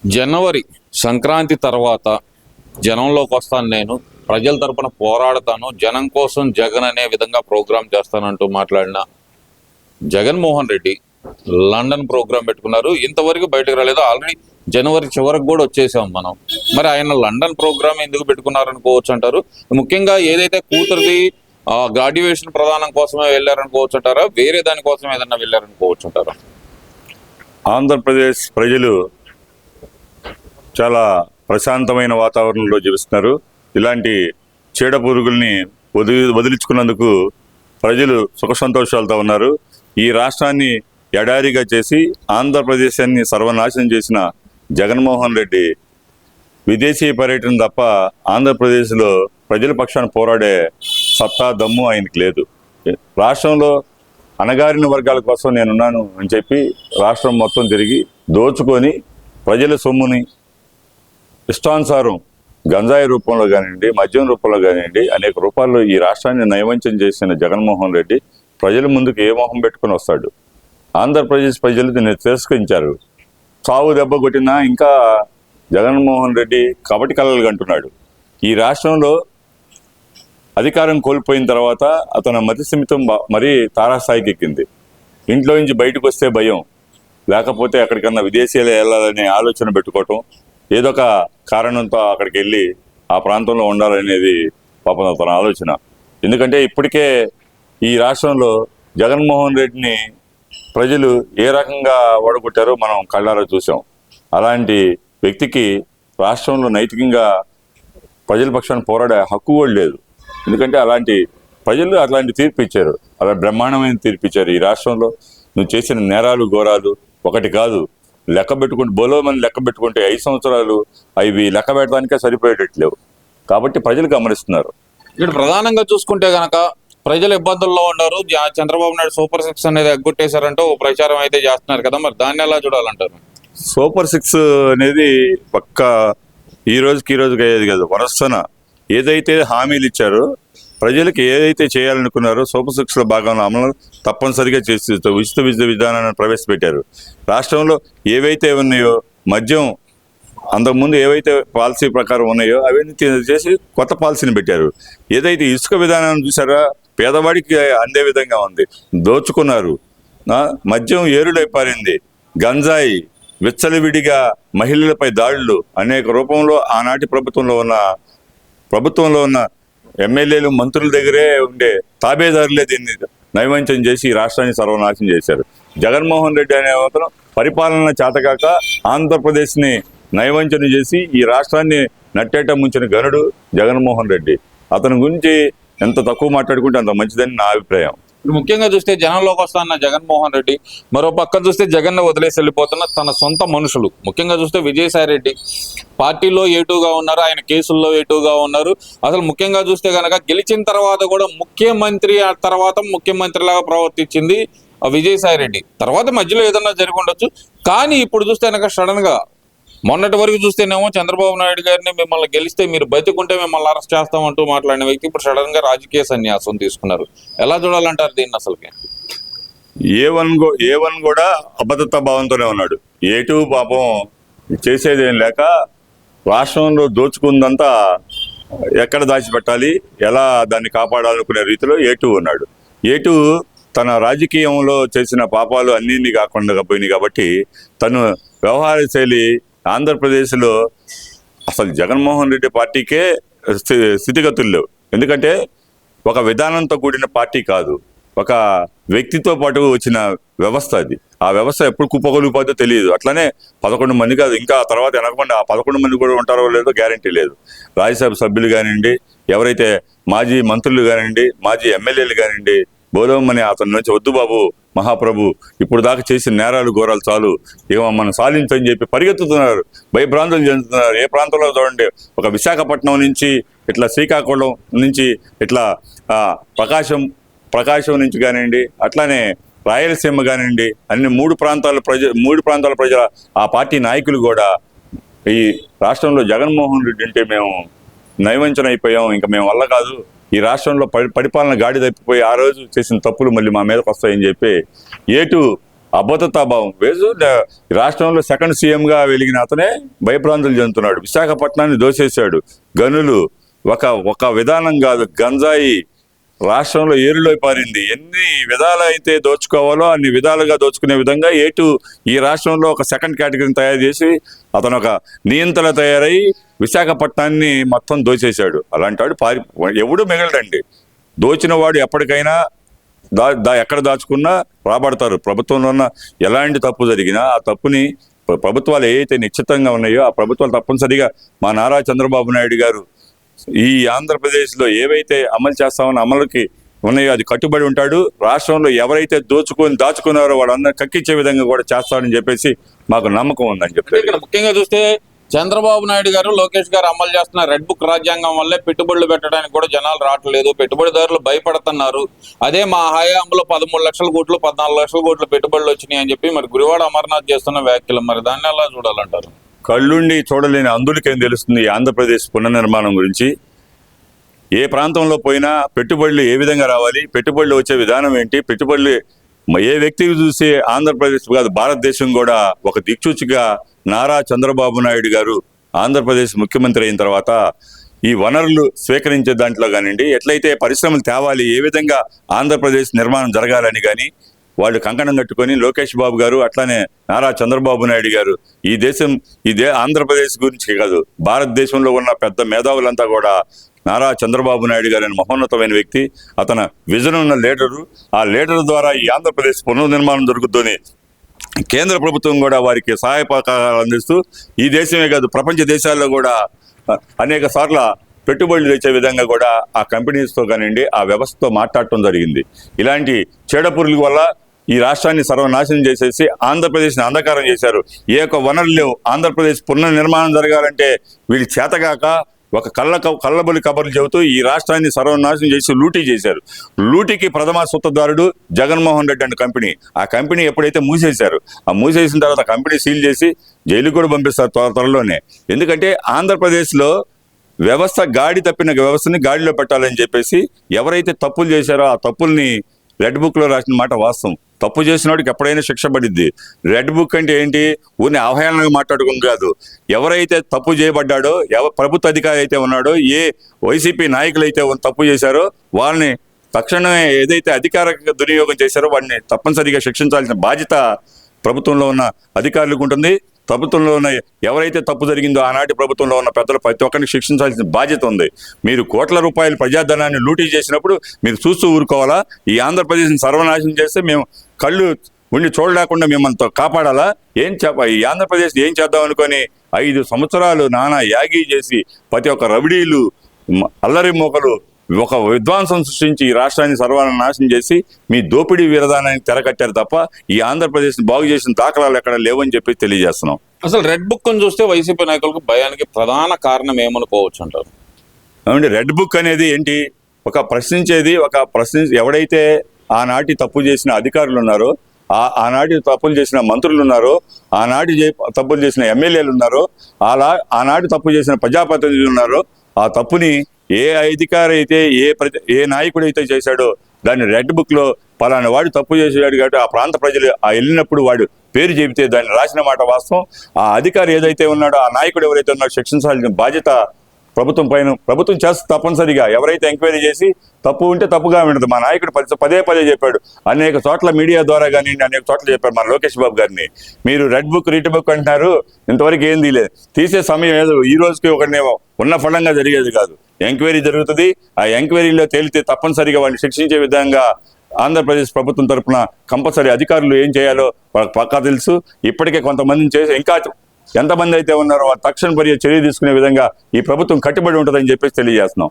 జనవరి సంక్రాంతి తర్వాత జనంలోకి వస్తాను, నేను ప్రజల తరపున పోరాడతాను, జనం కోసం జగన్ అనే విధంగా ప్రోగ్రాం చేస్తానంటూ మాట్లాడిన జగన్మోహన్ రెడ్డి లండన్ ప్రోగ్రాం పెట్టుకున్నారు. ఇంతవరకు బయటకు రాలేదు. ఆల్రెడీ జనవరి చివరికి కూడా వచ్చేసాం మనం. మరి ఆయన లండన్ ప్రోగ్రాం ఎందుకు పెట్టుకున్నారనుకోవచ్చు అంటారు. ముఖ్యంగా ఏదైతే కూతురిది గ్రాడ్యుయేషన్ ప్రదానం కోసమే వెళ్ళారనుకోవచ్చు అంటారా, వేరే దానికోసం ఏదన్నా వెళ్ళారనుకోవచ్చు అంటారా? ఆంధ్రప్రదేశ్ ప్రజలు చాలా ప్రశాంతమైన వాతావరణంలో జీవిస్తున్నారు. ఇలాంటి చీడ పురుగుల్ని వదిలించుకున్నందుకు ప్రజలు సుఖ సంతోషాలతో ఉన్నారు. ఈ రాష్ట్రాన్ని ఎడారిగా చేసి ఆంధ్రప్రదేశాన్ని సర్వనాశనం చేసిన జగన్మోహన్ రెడ్డి విదేశీ పర్యటన తప్ప ఆంధ్రప్రదేశ్లో ప్రజల పక్షాన పోరాడే సత్తా దమ్ము ఆయనకి లేదు. రాష్ట్రంలో అణగారిన వర్గాల కోసం నేనున్నాను అని చెప్పి రాష్ట్రం మొత్తం తిరిగి దోచుకొని ప్రజల సొమ్ముని ఇష్టానుసారం గంజాయి రూపంలో కానివ్వండి, మద్యం రూపంలో కానివ్వండి, అనేక రూపాల్లో ఈ రాష్ట్రాన్ని నయవంచం చేసిన జగన్మోహన్ రెడ్డి ప్రజల ముందుకు ఏ మొహం పెట్టుకుని వస్తాడు? ఆంధ్రప్రదేశ్ ప్రజలు దీన్ని తిరస్కరించారు. సావు దెబ్బ కొట్టినా ఇంకా జగన్మోహన్ రెడ్డి కపటి కలలు కంటున్నాడు. ఈ రాష్ట్రంలో అధికారం కోల్పోయిన తర్వాత అతని మతి స్థిమితం మరీ తారాస్థాయికి ఎక్కింది. ఇంట్లో నుంచి బయటకు వస్తే భయం, లేకపోతే ఎక్కడికన్నా విదేశీయాలు వెళ్ళాలనే ఆలోచన పెట్టుకోవటం, ఏదో ఒక కారణంతో అక్కడికి వెళ్ళి ఆ ప్రాంతంలో ఉండాలనేది పాపం తన ఆలోచన. ఎందుకంటే ఇప్పటికే ఈ రాష్ట్రంలో జగన్మోహన్ రెడ్డిని ప్రజలు ఏ రకంగా ఓడగొట్టారో మనం కళ్ళారా చూసాం. అలాంటి వ్యక్తికి రాష్ట్రంలో నైతికంగా ప్రజల పక్షాన పోరాడే హక్కు కూడా లేదు. ఎందుకంటే అలాంటి ప్రజలు అట్లాంటి తీర్పు ఇచ్చారు, అలా బ్రహ్మాండమైన తీర్పు ఇచ్చారు. ఈ రాష్ట్రంలో నువ్వు చేసిన నేరాలు ఘోరాలు ఒకటి కాదు, లెక్క పెట్టుకుంటే బోలోమని లెక్క పెట్టుకుంటే 5 సంవత్సరాలు అవి లెక్క పెట్టడానికే సరిపోయేటట్లేవు. కాబట్టి ప్రజలు గమనిస్తున్నారు. ఇక్కడ ప్రధానంగా చూసుకుంటే గనక ప్రజలు ఇబ్బందుల్లో ఉన్నారు. చంద్రబాబు నాయుడు సూపర్ 6 అనేది ఎగ్గొట్టేశారంటూ ప్రచారం అయితే చేస్తున్నారు కదా, మరి దాన్ని ఎలా చూడాలంటారు? సూపర్ 6 అనేది పక్క ఈ రోజుకి అయ్యేది కాదు. వరసన ఏదైతే హామీలు ఇచ్చారో, ప్రజలకు ఏదైతే చేయాలనుకున్నారో సూపర్ 6లో భాగంలో అమలు తప్పనిసరిగా చేసి ఉచిత విద్య విధానాన్ని ప్రవేశపెట్టారు. రాష్ట్రంలో ఏవైతే ఉన్నాయో మద్యం అంతకుముందు ఏవైతే పాలసీ ప్రకారం ఉన్నాయో అవన్నీ చేసి కొత్త పాలసీని పెట్టారు. ఏదైతే ఇసుక విధానాన్ని చూసారా, పేదవాడికి అందే విధంగా ఉంది, దోచుకున్నారు. మద్యం ఏరులై పారింది, గంజాయి విచ్చలవిడిగా మహిళలపై దాడులు అనేక రూపంలో ఆనాటి ప్రభుత్వంలో ఉన్న ఎమ్మెల్యేలు మంత్రుల దగ్గరే ఉండే తాబేదారులే దీన్ని నైవంచం చేసి ఈ రాష్ట్రాన్ని సర్వనాశనం చేశారు. జగన్మోహన్ రెడ్డి అనే అతను పరిపాలన చేతకాక ఆంధ్రప్రదేశ్ని నైవంచన చేసి ఈ రాష్ట్రాన్ని నట్టేట ముంచిన గనుడు జగన్మోహన్ రెడ్డి. అతని గురించి ఎంత తక్కువ మాట్లాడుకుంటే అంత మంచిదని నా అభిప్రాయం. ముఖ్యంగా చూస్తే జనంలోకి వస్తున్న జగన్మోహన్ రెడ్డి, మరో పక్క చూస్తే జగన్ వదిలేసి వెళ్ళిపోతున్న తన సొంత మనుషులు. ముఖ్యంగా చూస్తే విజయసాయి రెడ్డి పార్టీలో ఏటుగా ఉన్నారు, ఆయన కేసుల్లో ఏటుగా ఉన్నారు. అసలు ముఖ్యంగా చూస్తే కనుక గెలిచిన తర్వాత కూడా ముఖ్యమంత్రిలాగా ప్రవర్తించింది విజయసాయి రెడ్డి. తర్వాత మధ్యలో ఏదన్నా జరిగి ఉండొచ్చు, కానీ ఇప్పుడు చూస్తే కనుక సడన్ గా మొన్నటి వరకు చూస్తేనేమో చంద్రబాబు నాయుడు గారిని మిమ్మల్ని గెలిస్తే మీరు బతికుంటే మిమ్మల్ని అరెస్ట్ చేస్తామంటూ మాట్లాడిన వ్యక్తి ఇప్పుడు సడన్ గా రాజకీయ సన్యాసం తీసుకున్నారు. ఎలా చూడాలంటారు దీన్ని? అసలుకి ఏ1 కూడా అబద్ధత భావంతోనే ఉన్నాడు. ఏ2 పాపం చేసేదేం లేక రాష్ట్రంలో దోచుకుందంతా ఎక్కడ దాచిపెట్టాలి, ఎలా దాన్ని కాపాడాలనుకునే రీతిలో ఏ2 ఉన్నాడు. ఏ2 తన రాజకీయంలో చేసిన పాపాలు అన్నీ కాకుండా పోయినాయి కాబట్టి తను వ్యవహార శైలి ఆంధ్రప్రదేశ్లో అసలు జగన్మోహన్ రెడ్డి పార్టీకే స్థితిగతులు లేవు. ఎందుకంటే ఒక విధానంతో కూడిన పార్టీ కాదు, ఒక వ్యక్తితో పాటు వచ్చిన వ్యవస్థ అది. ఆ వ్యవస్థ ఎప్పుడు కుప్పగొలిపోతే తెలియదు. అట్లనే 11 మంది కాదు, ఇంకా తర్వాత వెనకకుండా ఆ 11 మంది కూడా ఉంటారో లేదో గ్యారంటీ లేదు. రాజ్యసభ సభ్యులు కానివ్వండి, ఎవరైతే మాజీ మంత్రులు కానివ్వండి, మాజీ ఎమ్మెల్యేలు కానివ్వండి, బోలోమని అతని నుంచి వద్దు బాబు మహాప్రభు, ఇప్పుడు దాకా చేసిన నేరాలు ఘోరాలు చాలు, ఇక మనం సాధించని చెప్పి పరిగెత్తుతున్నారు, భయభ్రాంతులు చెందుతున్నారు. ఏ ప్రాంతంలో చూడండి, ఒక విశాఖపట్నం నుంచి ఇట్లా శ్రీకాకుళం నుంచి ఇట్లా ప్రకాశం నుంచి కానివ్వండి, అట్లానే రాయలసీమ కానివ్వండి, అన్ని మూడు ప్రాంతాల ప్రజల ఆ పార్టీ నాయకులు కూడా ఈ రాష్ట్రంలో జగన్మోహన్ రెడ్డి అంటే మేము నైవంచన అయిపోయాం, ఇంకా మేము వల్ల కాదు, ఈ రాష్ట్రంలో పరిపాలన గాడి తప్పిపోయి ఆ రోజు చేసిన తప్పులు మళ్ళీ మా మీదకి వస్తాయని చెప్పి ఏ2 అభద్రతాభావం వేసు రాష్ట్రంలో సెకండ్ సీఎంగా వెలిగిన అతనే భయభ్రాంతులు చెందుతున్నాడు. విశాఖపట్నాన్ని దోసేశాడు. గనులు ఒక విధానం కాదు, గంజాయి రాష్ట్రంలో ఏరులో పారింది. ఎన్ని విధాలు అయితే దోచుకోవాలో అన్ని విధాలుగా దోచుకునే విధంగా ఈ రాష్ట్రంలో ఒక సెకండ్ కేటగిరీని తయారు చేసి అతను ఒక నియంత్రణ తయారై విశాఖపట్నాన్ని మొత్తం దోచేశాడు. అలాంటి వాడు ఎవడు మిగలడండి. దోచిన వాడు ఎప్పటికైనా ఎక్కడ దాచుకున్నా రాబడతారు. ప్రభుత్వంలో ఉన్న ఎలాంటి తప్పు జరిగినా ఆ తప్పుని ప్రభుత్వాలు ఏవైతే నిశ్చితంగా ఉన్నాయో ఆ ప్రభుత్వాలు తప్పనిసరిగా మా నారా చంద్రబాబు నాయుడు గారు ఈ ఆంధ్రప్రదేశ్లో ఏవైతే అమలు చేస్తామన్న అమలుకి ఉన్నాయో అది కట్టుబడి ఉంటాడు. రాష్ట్రంలో ఎవరైతే దాచుకున్నారో వాళ్ళందరూ కక్కించే విధంగా కూడా చేస్తాడని చెప్పేసి మాకు నమ్మకం ఉందని చెప్పి ఇక్కడ ముఖ్యంగా చూస్తే చంద్రబాబు నాయుడు గారు, లోకేష్ గారు అమలు చేస్తున్న రెడ్ బుక్ రాజ్యాంగం వల్లే పెట్టుబడులు పెట్టడానికి కూడా జనాలు రావట్లేదు, పెట్టుబడిదారులు భయపడుతున్నారు. అదే మా హయాంలో 13 లక్షల కోట్లు 14 లక్షల కోట్లు పెట్టుబడులు వచ్చినాయి అని చెప్పి మరి గుడివాడ అమర్నాథ్ చేస్తున్న వ్యాఖ్యలు, మరి దాన్ని ఎలా చూడాలంటారు? కళ్ళుండి చూడలేని అందులకేం తెలుస్తుంది ఆంధ్రప్రదేశ్ పునర్నిర్మాణం గురించి. ఏ ప్రాంతంలో పోయినా పెట్టుబడులు ఏ విధంగా రావాలి, పెట్టుబడులు వచ్చే విధానం ఏంటి, పెట్టుబడులు ఏ వ్యక్తికి చూసి ఆంధ్రప్రదేశ్ కాదు భారతదేశం కూడా ఒక దిక్సూచిగా నారా చంద్రబాబు నాయుడు గారు ఆంధ్రప్రదేశ్ ముఖ్యమంత్రి అయిన తర్వాత ఈ వనరులు స్వీకరించే దాంట్లో కానివ్వండి, ఎట్లయితే పరిశ్రమలు తేవాలి, ఏ విధంగా ఆంధ్రప్రదేశ్ నిర్మాణం జరగాలని కానీ వాళ్ళు కంకణం కట్టుకొని లోకేష్ బాబు గారు అట్లానే నారా చంద్రబాబు నాయుడు గారు ఇదే ఆంధ్రప్రదేశ్ గురించి కాదు భారతదేశంలో ఉన్న పెద్ద మేధావులంతా కూడా నారా చంద్రబాబు నాయుడు గారు అనే మహోన్నతమైన వ్యక్తి, అతను విజన్ ఉన్న లీడరు. ఆ లీడర్ ద్వారా ఈ ఆంధ్రప్రదేశ్ పునర్నిర్మాణం జరుగుతుంది. కేంద్ర ప్రభుత్వం కూడా వారికి సహాయపకాలు అందిస్తూ ఈ దేశమే కాదు ప్రపంచ దేశాల్లో కూడా అనేక సార్లు పెట్టుబడులు తెచ్చే విధంగా కూడా ఆ కంపెనీస్తో కానివ్వండి ఆ వ్యవస్థతో మాట్లాడటం జరిగింది. ఇలాంటి చీడపురుగుల వల్ల ఈ రాష్ట్రాన్ని సర్వనాశనం చేసేసి ఆంధ్రప్రదేశ్ని అంధకారం చేశారు. ఏ ఒక్క వనరులు లేవు. ఆంధ్రప్రదేశ్ పునర్నిర్మాణం జరగాలంటే వీళ్ళు చేతగాక ఒక కళ్ళబొలి కబుర్లు చెబుతూ ఈ రాష్ట్రాన్ని సర్వనాశనం చేసి లూటీ చేశారు. లూటీకి ప్రథమ సూత్రధారుడు జగన్మోహన్ రెడ్డి అండ్ కంపెనీ. ఆ కంపెనీ ఎప్పుడైతే మూసేశారు, ఆ మూసేసిన తర్వాత కంపెనీ సీల్ చేసి జైలుకు కూడా పంపిస్తారు త్వరలోనే. ఎందుకంటే ఆంధ్రప్రదేశ్లో వ్యవస్థ గాడి తప్పిన వ్యవస్థని గాడిలో పెట్టాలని చెప్పేసి ఎవరైతే తప్పులు చేశారో ఆ తప్పుల్ని రెడ్ బుక్లో రాసిన మాట వాస్తవం. తప్పు చేసిన వాడికి ఎప్పుడైనా శిక్ష పడిద్ది. రెడ్ బుక్ అంటే ఏంటి? ఊరిని అవహేళనగా మాట్లాడుకుని కాదు. ఎవరైతే తప్పు చేయబడ్డాడో, ప్రభుత్వ అధికారి అయితే ఉన్నాడో, ఏ వైసీపీ నాయకులు అయితే తప్పు చేశారో వాళ్ళని తక్షణమే ఏదైతే అధికార దుర్వినియోగం చేశారో వాడిని తప్పనిసరిగా శిక్షించాల్సిన బాధ్యత ప్రభుత్వంలో ఉన్న అధికారులకు ఉంటుంది. ప్రభుత్వంలో ఉన్న ఎవరైతే తప్పు జరిగిందో ఆనాటి ప్రభుత్వంలో ఉన్న పెద్దలు ప్రతి ఒక్కరిని శిక్షించాల్సిన బాధ్యత ఉంది. మీరు కోట్ల రూపాయల ప్రజాధనాన్ని లూటీ చేసినప్పుడు మీరు చూస్తూ ఊరుకోవాలా? ఈ ఆంధ్రప్రదేశ్ని సర్వనాశనం చేస్తే మేము కళ్ళు ఉండి చూడలేకుండా మిమ్మల్ని కాపాడాలా? ఈ ఆంధ్రప్రదేశ్ ఏం చేద్దాం అనుకొని 5 సంవత్సరాలు నానా యాగి చేసి ప్రతి ఒక్క రవిడీలు అల్లరి మోకలు ఒక విధ్వంసం సృష్టించి ఈ రాష్ట్రాన్ని సర్వనాశనం చేసి మీ దోపిడీ విరదానాన్ని తెరకట్టారు తప్ప ఈ ఆంధ్రప్రదేశ్ని బాగు చేసిన దాఖలాలు ఎక్కడ లేవని చెప్పి తెలియజేస్తున్నాం. అసలు రెడ్ బుక్ చూస్తే వైసీపీ నాయకులకు భయానికి ప్రధాన కారణం ఏమనుకోవచ్చు అంటారు? అవునండి, రెడ్ బుక్ అనేది ఏంటి? ఎవడైతే ఆనాటి తప్పు చేసిన అధికారులు ఉన్నారో, ఆనాటి తప్పులు చేసిన మంత్రులు ఉన్నారో, ఆనాటి తప్పులు చేసిన ఎమ్మెల్యేలు ఉన్నారో, ఆనాటి తప్పు చేసిన ప్రజాప్రతినిధులు ఉన్నారో, ఆ తప్పుని ఏ అధికారి అయితే ఏ నాయకుడు అయితే చేశాడో దాన్ని రెడ్ బుక్ లో పలానా వాడు తప్పు చేసాడు కాబట్టి ఆ ప్రాంత ప్రజలు వెళ్ళినప్పుడు వాడు పేరు చెబితే దాన్ని రాసిన మాట వాస్తవం. ఆ అధికారి ఏదైతే ఉన్నాడో, ఆ నాయకుడు ఎవరైతే ఉన్నాడో శిక్షించాల్సిన బాధ్యత ప్రభుత్వం చేస్తే తప్పనిసరిగా ఎవరైతే ఎంక్వైరీ చేసి తప్పు ఉంటే తప్పుగా ఉండదు. మా నాయకుడు పదే చెప్పాడు, అనేక చోట్ల మీడియా ద్వారా కానీ అనేక చోట్ల చెప్పారు మన లోకేష్ బాబు గారిని. మీరు రెడ్ బుక్ రీట్ బుక్ అంటున్నారు, ఇంతవరకు ఏం తీయలేదు. తీసే సమయం ఏదో ఈ రోజుకి ఒకటి ఉన్న ఫలంగా జరిగేది కాదు. ఎంక్వైరీ జరుగుతుంది. ఆ ఎంక్వైరీలో తేలితే తప్పనిసరిగా వాడిని శిక్షించే విధంగా ఆంధ్రప్రదేశ్ ప్రభుత్వం తరఫున కంపల్సరీ అధికారులు ఏం చేయాలో వాళ్ళకి పక్కా తెలుసు. ఇప్పటికే కొంతమందిని చేసి ఇంకా ఎంతమంది అయితే ఉన్నారో తక్షణ చర్య తీసుకునే విధంగా ఈ ప్రభుత్వం కట్టుబడి ఉంటుందని చెప్పేసి తెలియజేస్తున్నాం.